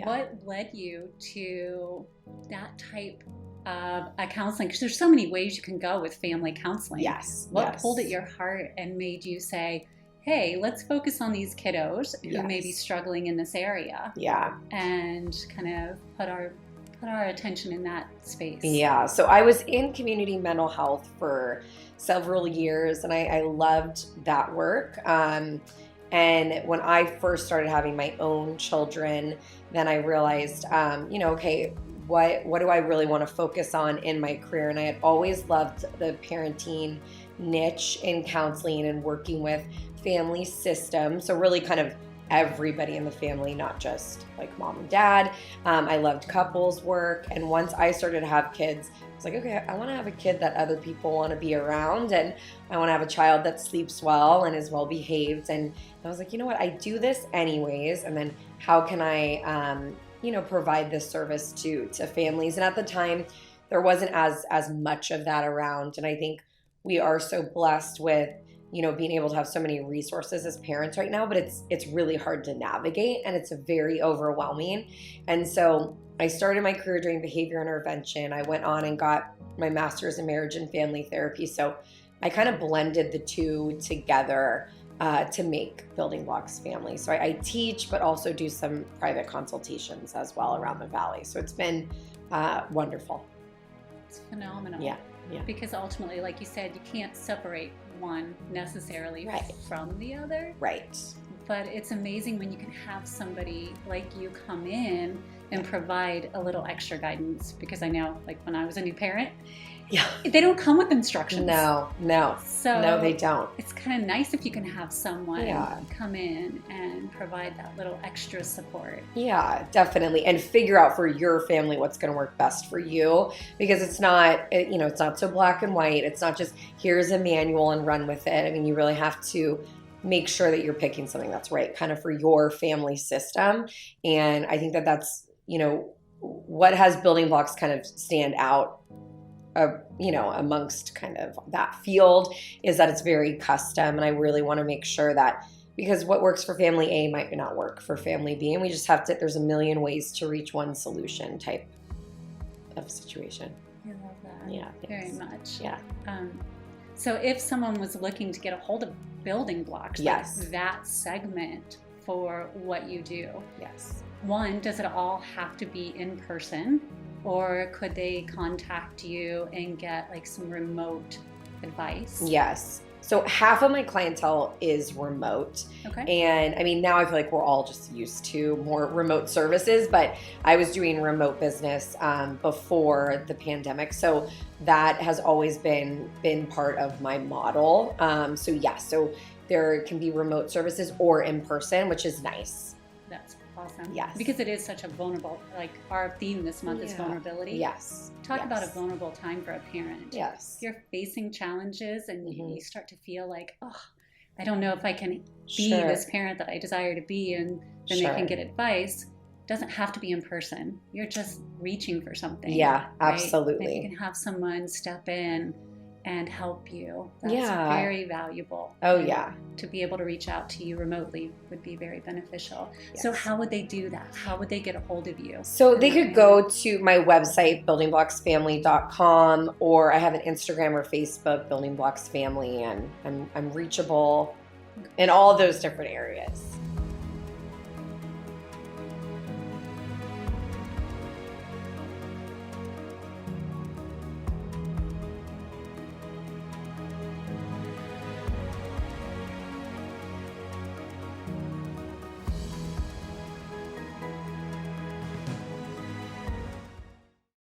What led you to that type of a counseling? Because there's so many ways you can go with family counseling. Yes. What pulled at your heart and made you say, hey, let's focus on these kiddos who may be struggling in this area? Yeah. And kind of put our attention in that space. Yeah. So I was in community mental health for several years, and I loved that work. And when I first started having my own children, then I realized, okay, what do I really want to focus on in my career? And I had always loved the parenting niche in counseling and working with family systems. So really kind of everybody in the family, not just like mom and dad. I loved couples work. And once I started to have kids, I was like, okay, I want to have a kid that other people want to be around. And I want to have a child that sleeps well and is well behaved. And I was like, you know what, I do this anyways. And then how can I, provide this service to families? And at the time, there wasn't as much of that around. And I think we are so blessed with being able to have so many resources as parents right now, but it's really hard to navigate and it's very overwhelming. And so I started my career doing behavior intervention. I went on and got my master's in marriage and family therapy. So I kind of blended the two together to make Building Blocks Family. So I teach, but also do some private consultations as well around the Valley. So it's been wonderful. It's phenomenal. Yeah. Because ultimately, like you said, you can't separate one necessarily from the other. Right. But it's amazing when you can have somebody like you come in and provide a little extra guidance. Because I know, like when I was a new parent, they don't come with instructions. No. So no, they don't. It's kind of nice if you can have someone come in and provide that little extra support. Yeah, definitely. And figure out for your family what's going to work best for you, because it's not, it's not so black and white. It's not just here's a manual and run with it. I mean, you really have to make sure that you're picking something that's right kind of for your family system. And I think that that's, what has Building Blocks kind of stand out amongst kind of that field is that it's very custom. And I really want to make sure that, because what works for family A might not work for family B. And we just have to, there's a million ways to reach one solution type of situation. I love that. Yeah. Very much. Yeah. So if someone was looking to get a hold of Building Blocks, yes, like that segment for what you do. Yes. One, does it all have to be in person? Or could they contact you and get like some remote advice? Yes. So half of my clientele is remote. Okay. And I mean, now I feel like we're all just used to more remote services, but I was doing remote business before the pandemic. So that has always been part of my model. So yes, so there can be remote services or in person, which is nice. That's awesome. Yes. Because it is such a vulnerable, like our theme this month is vulnerability. Yes. Talk about a vulnerable time for a parent. Yes. You're facing challenges and you start to feel like, oh, I don't know if I can be Sure. this parent that I desire to be, and then Sure. they can get advice. It doesn't have to be in person. You're just reaching for something. Yeah, right? absolutely. If you can have someone step in and help you, that's very valuable. Oh, And yeah. to be able to reach out to you remotely would be very beneficial. Yes. So how would they do that? How would they get a hold of you? So they could go to my website, buildingblocksfamily.com, or I have an Instagram or Facebook, Building Blocks Family, and I'm reachable in all those different areas.